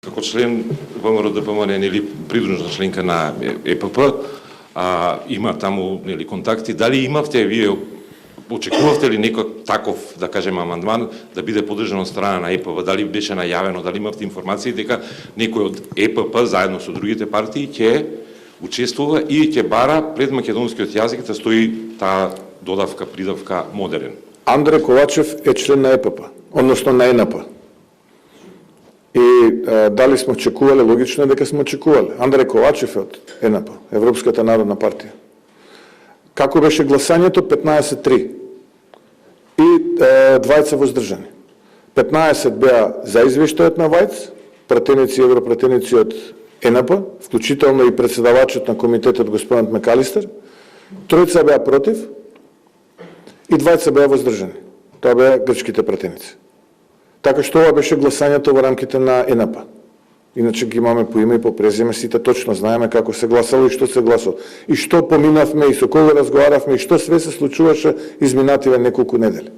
Како член ВМРО ДПМН или придружна членка на ЕПП, има таму нели контакти. Дали имавте вие, очекувавте ли некој таков, да кажем, амандман да биде поддржан од страна на ЕПП? Дали беше најавено, дали имавте информации дека некој од ЕПП заедно со другите партии ќе учествува и ќе бара пред македонскиот јазик да стои таа додавка, придавка модерен? Андре Ковачев е член на ЕПП, односно на ЕНП. И дали сме очекувале, логично е дека сме очекувале. Андре Ковачев е од ЕНП, Европската народна партија. Како беше гласањето? 15-3. И двајца воздржани. 15 беа за извештајот на ВАјЦ, пратеници и европратеници од ЕНП, вклучително и председавачот на комитетот господин Мекалистер. Тројца беа против и двајца беа воздржани. Тоа беа грчките пратеници. Така што ова беше гласањето во рамките на ЕНП. Иначе ги имаме по име и по презиме, сите точно знаеме како се гласало и што се гласало. И што поминавме и со кого разговаравме и што све се случуваше изминативе неколку недели.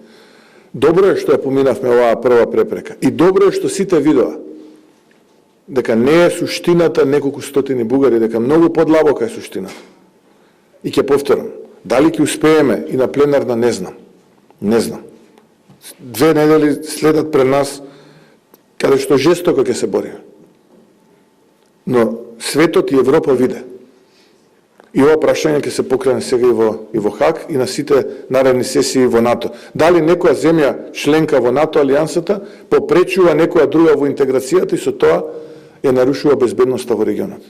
Добро е што ја поминавме оваа прва препрека. И добро е што сите видоа дека не е суштината неколку стотини бугари, дека многу подлабока е суштината. И ќе повторам, дали ќе успееме и на пленарна, не знам. Не знам. 2 недели следат пред нас, каде што жестоко ќе се бориме. Но светот и Европа виде. И ова прашање ќе се покрене сега и во ХАГ и на сите наредни сесии во НАТО. Дали некоја земја членка во НАТО алијансата попречува некоја друга во интеграцијата и со тоа ја нарушува безбедноста во регионот.